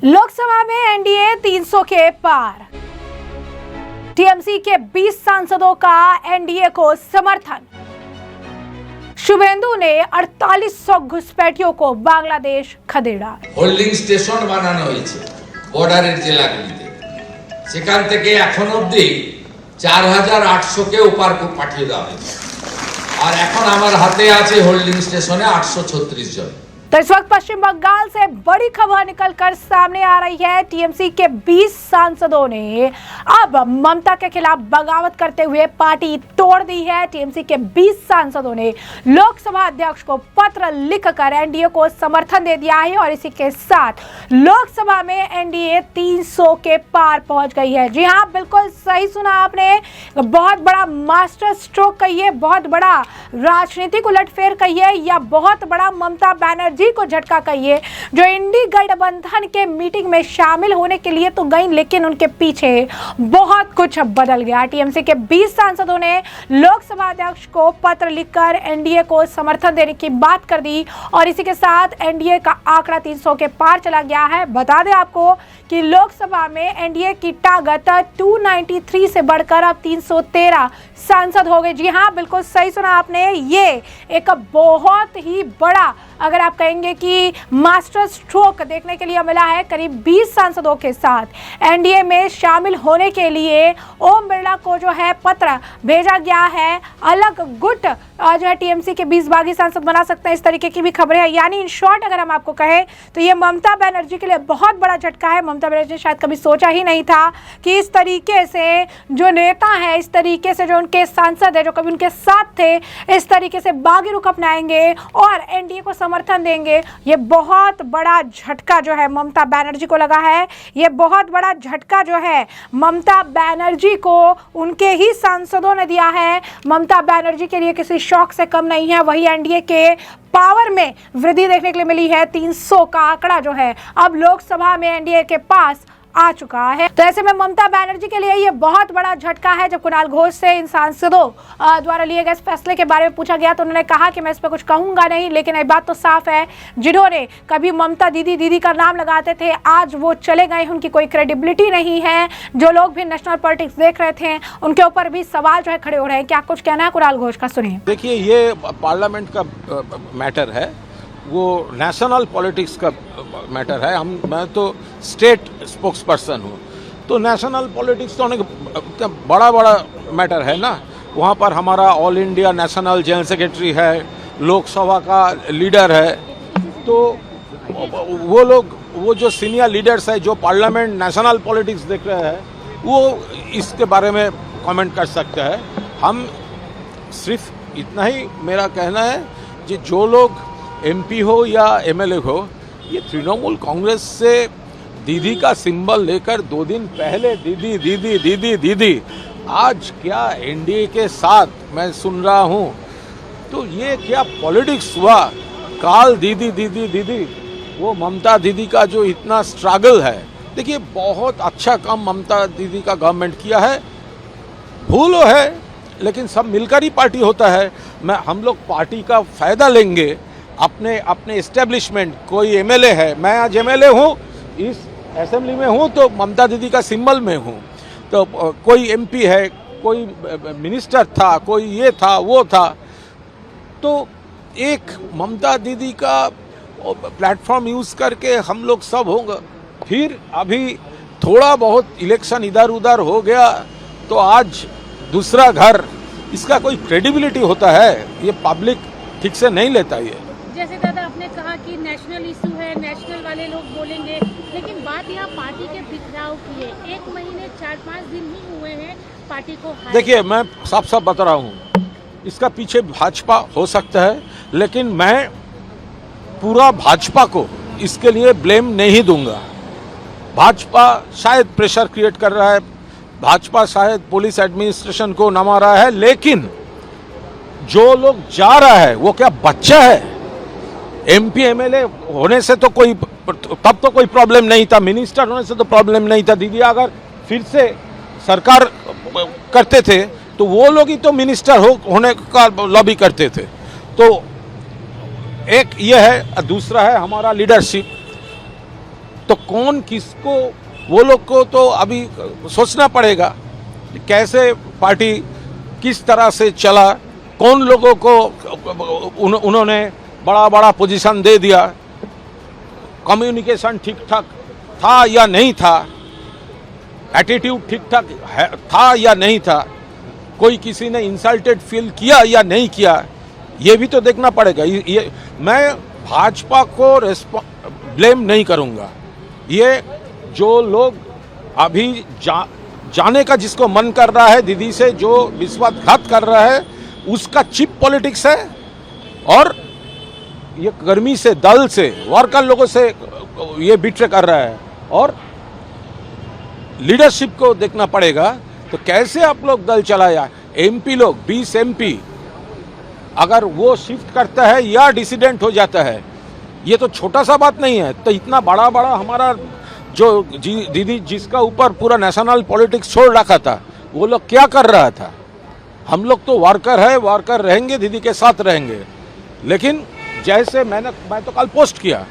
लोकसभा में एनडीए 300 के पार। टीएमसी के 20 सांसदों का एनडीए को समर्थन। शुभेंदु ने 4800 घुसपैठियों को बांग्लादेश खदेड़ा। হোল্ডিং স্টেশন বানানো হয়েছে বর্ডারের জেলাগুলিতে, সেখান থেকে এখন অবধি 4800 কে ওপার পাঠিয়ে দেওয়া হয়েছে, আর এখন আমার হাতে আছে হোল্ডিং স্টেশনে 836 জন। तो इस वक्त पश्चिम बंगाल से बड़ी खबर निकलकर सामने आ रही है। टीएमसी के 20 सांसदों ने अब ममता के खिलाफ बगावत करते हुए पार्टी तोड़ दी है। टीएमसी के 20 सांसदों ने लोकसभा अध्यक्ष को पत्र लिखकर एनडीए को समर्थन दे दिया है और इसी के साथ लोकसभा में एनडीए 300 के पार पहुंच गई है। जी हाँ, बिल्कुल सही सुना आपने। बहुत बड़ा मास्टर स्ट्रोक कहिए, बहुत बड़ा राजनीतिक उलटफेर कहिए, या बहुत बड़ा ममता बनर्जी को झटका कहिए, जो इंडी गठबंधन के मीटिंग में शामिल होने के लिए तो गई, लेकिन उनके पीछे बहुत कुछ बदल गया। टीएमसी के 20 सांसदों ने लोकसभा अध्यक्ष को पत्र लिखकर एनडीए को समर्थन देने की बात कर दी और इसी के साथ एनडीए का आंकड़ा 300 के पार चला गया है। बता दें आपको कि लोकसभा में एनडीए की ताकत 293 से बढ़कर अब 313 सांसद हो गए। जी हाँ, बिल्कुल सही सुना आपने। ये एक बहुत ही बड़ा, अगर आप कहेंगे कि मास्टर स्ट्रोक देखने के लिए मिला है। करीब 20 सांसदों के साथ एनडीए में शामिल होने के लिए ओम बिरला को जो है पत्र भेजा गया है। अलग गुट जो है टीएमसी के 20 बागी सांसद बना सकते हैं, इस तरीके की भी खबरें हैं। यानी इन शॉर्ट अगर हम आपको कहें तो ये ममता बनर्जी के लिए बहुत बड़ा झटका है। ममता बनर्जी ने शायद कभी सोचा ही नहीं था कि इस तरीके से जो नेता है, इस तरीके से जो उनके सांसद है, जो कभी उनके साथ थे, इस तरीके से बागी रुख अपनाएंगे और एनडीए को समर्थन देंगे। ये बहुत बड़ा झटका जो है ममता बनर्जी को लगा है। ये बहुत बड़ा झटका जो है ममता बनर्जी को उनके ही सांसदों ने दिया है। ममता बनर्जी के लिए किसी शौक से कम नहीं है। वही एनडीए के पावर में वृद्धि देखने के लिए मिली है। 300 का आंकड़ा जो है अब लोकसभा में एनडीए के पास आ चुका है। तो ऐसे में ममता बनर्जी के लिए ये बहुत बड़ा झटका है। जब कुणाल घोष से इन सांसदों द्वारा लिए गए फैसले के बारे में पूछा गया तो उन्होंने कहा कि मैं इस पर कुछ कहूंगा नहीं, लेकिन एक बात तो साफ है, जिन्होंने कभी ममता दीदी दीदी का नाम लगाते थे, आज वो चले गए, उनकी कोई क्रेडिबिलिटी नहीं है। जो लोग भी नेशनल पॉलिटिक्स देख रहे थे उनके ऊपर भी सवाल जो है खड़े हो रहे हैं। क्या कुछ कहना है कुणाल घोष का, सुनिए। देखिए, ये पार्लियामेंट का मैटर है, वो नेशनल पॉलिटिक्स का मैटर है। मैं तो स्टेट स्पोक्स पर्सन हूँ, तो नेशनल पॉलिटिक्स तो बड़ा मैटर है ना। वहाँ पर हमारा all India national general secretary है, लोकसभा का लीडर है, तो वो लोग, वो जो सीनियर लीडर्स है, जो पार्लियामेंट नेशनल पॉलिटिक्स देख रहे हैं, वो इसके बारे में कमेंट कर सकते हैं। हम सिर्फ इतना ही मेरा कहना है कि जो लोग एमपी हो या एमएलए हो, ये तृणमूल कांग्रेस से दीदी का सिंबल लेकर 2 दिन पहले दीदी दीदी दीदी दीदी, आज क्या एनडीए के साथ मैं सुन रहा हूँ, तो ये क्या पॉलिटिक्स हुआ। काल दीदी दीदी दीदी, वो ममता दीदी का जो इतना स्ट्रगल है, देखिए बहुत अच्छा काम ममता दीदी का गवर्नमेंट किया है। भूल है, लेकिन सब मिलकर ही पार्टी होता है। हम लोग पार्टी का फायदा लेंगे, अपने एस्टेब्लिशमेंट। कोई एमएलए है, मैं आज एमएलए हूँ, इस असेंबली में हूँ तो ममता दीदी का सिंबल में हूँ। तो कोई एमपी है, कोई मिनिस्टर था, कोई ये था वो था, तो एक ममता दीदी का प्लेटफॉर्म यूज़ करके हम लोग सब होंगे। फिर अभी थोड़ा बहुत इलेक्शन इधर उधर हो गया तो आज दूसरा घर, इसका कोई क्रेडिबिलिटी होता है? ये पब्लिक ठीक से नहीं लेता। ये जैसे दादा आपने कहा कि नेशनल इशू है, नेशनल वाले लोग बोलेंगे, लेकिन बात यहाँ पार्टी के बिखराव की है। 1 महीने 4-5 दिन ही हुए हैं पार्टी को। देखिए, मैं साफ बता रहा हूँ, इसका पीछे भाजपा हो सकता है, लेकिन मैं पूरा भाजपा को इसके लिए ब्लेम नहीं दूंगा। भाजपा शायद प्रेशर क्रिएट कर रहा है, भाजपा शायद पुलिस एडमिनिस्ट्रेशन को नमा रहा है, लेकिन जो लोग जा रहा है वो क्या बच्चा है? एमपी एमएलए होने से तो तब तो कोई प्रॉब्लम नहीं था, मिनिस्टर होने से तो प्रॉब्लम नहीं था। दीदी अगर फिर से सरकार करते थे तो वो लोग ही तो मिनिस्टर होने का लॉबी करते थे। तो एक ये है, दूसरा है हमारा लीडरशिप। तो कौन किसको, वो लोग को तो अभी सोचना पड़ेगा कैसे पार्टी किस तरह से चला, कौन लोगों को उन्होंने बड़ा बड़ा पोजीशन दे दिया, कम्युनिकेशन ठीक ठाक था या नहीं था, एटीट्यूड ठीक ठाक था या नहीं था, कोई किसी ने इंसल्टेड फील किया या नहीं किया, ये भी तो देखना पड़ेगा। ये मैं भाजपा को ब्लेम नहीं करूंगा। ये जो लोग अभी जाने का जिसको मन कर रहा है, दीदी से जो विश्वासघात कर रहा है, उसका चिप पॉलिटिक्स है। और ये गर्मी से, दल से, वर्कर लोगों से ये बिट्रे कर रहा है। और लीडरशिप को देखना पड़ेगा। तो कैसे आप लोग दल चलाया, एमपी लोग 20 एमपी अगर वो शिफ्ट करता है या डिसिडेंट हो जाता है, ये तो छोटा सा बात नहीं है। तो इतना बड़ा बड़ा हमारा जो दीदी जिसका ऊपर पूरा नेशनल पॉलिटिक्स छोड़ रखा था, वो लोग क्या कर रहा था। हम लोग तो वर्कर है, वर्कर रहेंगे, दीदी के साथ रहेंगे। लेकिन जैसे मैं तो कल पोस्ट किया,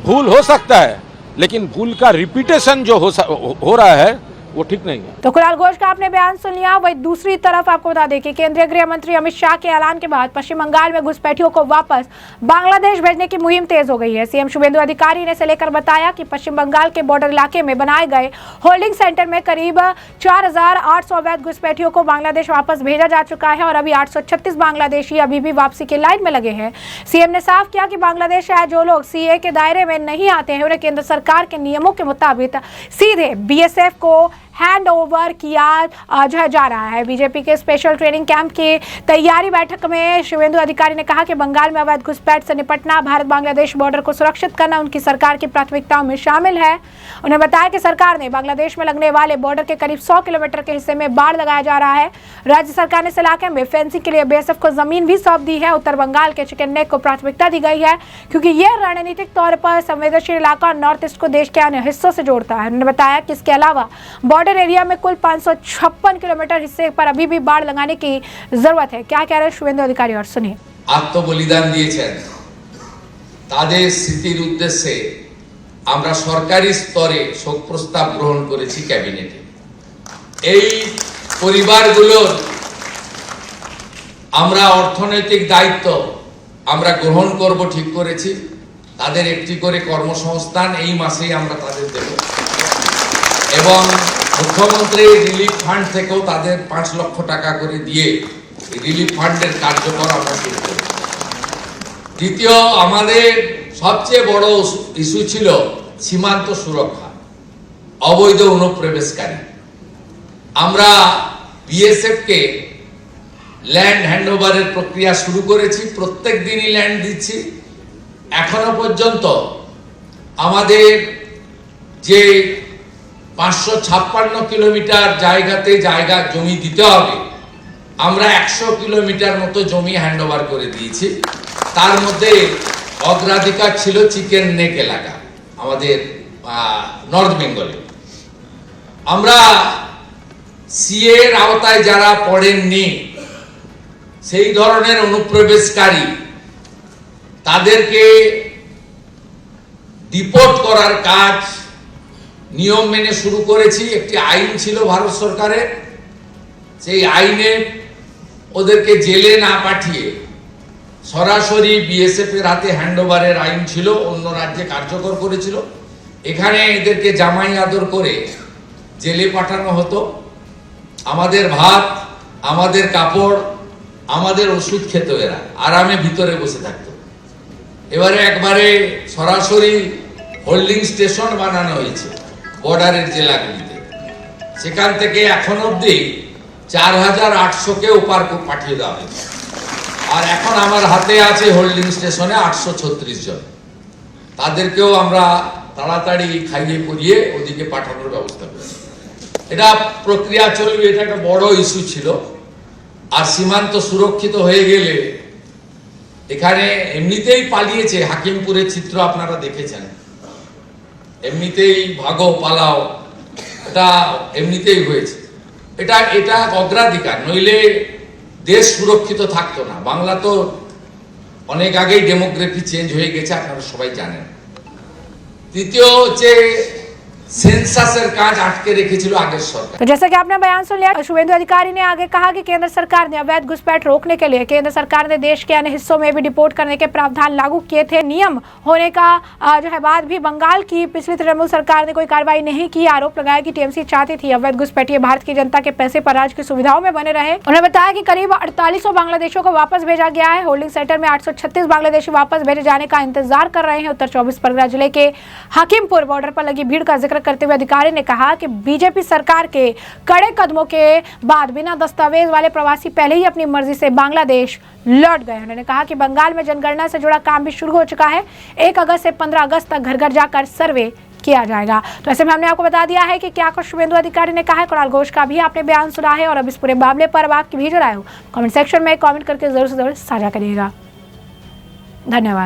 भूल हो सकता है, लेकिन भूल का रिपीटेशन जो हो रहा है वो ठीक नहीं है। तो कुणाल घोष का आपने बयान सुन लिया। वही दूसरी तरफ आपको बता दें कि केंद्रीय गृह मंत्री अमित शाह के ऐलान के बाद पश्चिम बंगाल में घुसपैठियों को वापस बांग्लादेश भेजने की मुहिम तेज हो गई है। सीएम शुभेंदु अधिकारी ने इसे लेकर बताया कि पश्चिम बंगाल के बॉर्डर इलाके में बनाए गए होल्डिंग सेंटर में करीब 4,800 अवैध घुसपैठियों को बांग्लादेश वापस भेजा जा चुका है और अभी 836 बांग्लादेशी अभी भी वापसी के लाइन में लगे हैं। सीएम ने साफ किया कि बांग्लादेश आए जो लोग सीए के दायरे में नहीं आते हैं, उन्हें केंद्र सरकार के नियमों के मुताबिक सीधे बीएसएफ को हैंड ओवर किया जा रहा है। बीजेपी के स्पेशल ट्रेनिंग कैंप की तैयारी बैठक में शुभेंदु अधिकारी ने कहा कि बंगाल में अवैध घुसपैठ से निपटना, भारत बांग्लादेश बॉर्डर को सुरक्षित करना उनकी सरकार की प्राथमिकताओं में शामिल है। उन्होंने बताया कि सरकार ने बांग्लादेश में लगने वाले बॉर्डर के करीब 100 किलोमीटर के हिस्से में बाड़ लगाया जा रहा है। राज्य सरकार ने इस इलाके में फेंसिंग के लिए बीएसएफ को जमीन भी सौंप दी है। उत्तर बंगाल के चिकन नेक को प्राथमिकता दी गई है क्योंकि यह रणनीतिक तौर पर संवेदनशील इलाका और नॉर्थ ईस्ट को देश के अन्य हिस्सों से जोड़ता है। उन्होंने बताया कि इसके अलावा बॉर्डर एरिया में कुल 556 किलोमीटर हिस्से पर अभी भी बाढ़ लगाने की जरूरत है। क्या कह रहे हैं शुभेंदु अधिकारी, और सुनिए। আত্মবলিদান দিয়েছেন, তাদের স্মৃতির উদ্দেশ্যে আমরা সরকারি স্তরে শোক প্রস্তাব গ্রহণ করেছি ক্যাবিনেটে। এই পরিবারগুলোর আমরা অর্থনৈতিক দায়িত্ব আমরা গ্রহণ করব ঠিক করেছি। তাদের একটি করে কর্মসংস্থান এই মাসেই আমরা তাদের দেব এবং মুখ্যমন্ত্রী রিলিফ ফান্ড থেকেও তাদের 5 লক্ষ টাকা করে দিয়ে রিলিফ ফান্ডের কার্যকর আমরা শুরু করি। দ্বিতীয়, আমাদের সবচেয়ে বড় ইস্যু ছিল সীমান্ত সুরক্ষা, অবৈধ অনুপ্রবেশকারী। আমরা বিএসএফ কে ল্যান্ড হ্যান্ডওভারের প্রক্রিয়া শুরু করেছি, প্রত্যেক দিনই ল্যান্ড দিচ্ছি। এখনো পর্যন্ত আমাদের যে 556 কিলোমিটার জায়গাতে জায়গা জমি দিতে হবে, আমরা 100 কিলোমিটার মতো জমি হ্যান্ডওভার করে দিয়েছি। তার মধ্যে অগ্রাধিকার ছিল চিকেন নেক এলাকা, আমাদের নর্থ বেঙ্গলে। আমরা সিএ এর আওতায় যারা পড়েননি, সেই ধরনের অনুপ্রবেশকারী, তাদেরকে ডিপোর্ট করার কাজ নিয়ম মেনে শুরু করেছি। একটি আইন ছিল ভারত সরকারের, সেই আইনে ওদেরকে জেলে না পাঠিয়ে সরাসরি বিএসএফ এর হাতে হ্যান্ডওভারের আইন ছিল, অন্য রাজ্যে কার্যকর করেছিল। এখানে এদেরকে জামাই আদর করে জেলে পাঠানো হতো। আমাদের ভাত, আমাদের কাপড়, আমাদের ওষুধ খেত, এরা আরামে ভিতরে বসে থাকতো। এবারে একবারে সরাসরি হোল্ডিং স্টেশন বানানো হয়েছে বর্ডারের জেলাগুলিতে। সেখান থেকে এখন অবধি 4,800কে ওপার পাঠিয়ে দেওয়া হয়েছে। আর এখন আমার হাতে আছে হোল্ডিং স্টেশনে 836 জন। তাদেরকেও আমরা তাড়াতাড়ি খাইয়ে পরিয়ে ওদিকে পাঠানোর ব্যবস্থা করেছি। এটা প্রক্রিয়া চলবে, এটা একটা বড় ইস্যু ছিল। আর সীমান্ত সুরক্ষিত হয়ে গেলে, এখানে এমনিতেই পালিয়েছে, হাকিমপুরের চিত্র আপনারা দেখেছেন, এমনিতেই ভাগো পালাও, এটা এমনিতেই হয়েছে। এটা অগ্রাধিকার, নইলে দেশ সুরক্ষিত থাকতো না। বাংলা তো অনেক আগেই ডেমোগ্রাফি চেঞ্জ হয়ে গেছে, আপনারা সবাই জানেন। দ্বিতীয় হচ্ছে সেন্সাসের কাজ আটকে রেখেছিল আগের সরকার। तो जैसा कि आपने बयान सुन लिया, शुभेंदु अधिकारी ने आगे कहा कि केंद्र सरकार ने अवैध घुसपैठ रोकने के लिए केंद्र सरकार ने देश के अन्य हिस्सों में भी डिपोर्ट करने के प्रावधान लागू किए थे। नियम होने का जो है बाद भी बंगाल की पिछली तृणमूल सरकार ने कोई कार्रवाई नहीं की। आरोप लगाया कि टीएमसी चाहती थी अवैध घुसपैठिए भारत की जनता के पैसे पर राज्य की सुविधाओं में बने रहे। उन्होंने बताया कि करीब 4800 बांग्लादेशियों को वापस भेजा गया है। होल्डिंग सेंटर में 836 बांग्लादेशी वापस भेजे जाने का इंतजार कर रहे हैं। उत्तर 24 परगना जिले के हकीमपुर बॉर्डर पर लगी भीड़ का जिक्र करते हुए अधिकारी ने कहा कि बीजेपी सरकार के कड़े कदमों के बाद बिना दस्तावेज वाले प्रवासी पहले ही अपनी मर्जी से बांग्लादेश लौट गए। उन्होंने कहा कि बंगाल में जनगणना से जुड़ा काम भी शुरू हो चुका है। 1 अगस्त से 15 अगस्त तक घर घर जाकर सर्वे किया जाएगा। तो ऐसे में हमने आपको बता दिया है कि क्या कुछ शुभेंदु अधिकारी ने कहा है। कुणाल घोष का भी आपने बयान सुना है और अब इस पूरे मामले पर अब आपकी भी जो राय हो कमेंट सेक्शन में कमेंट करके जरूर से जरूर साझा करिएगा। धन्यवाद।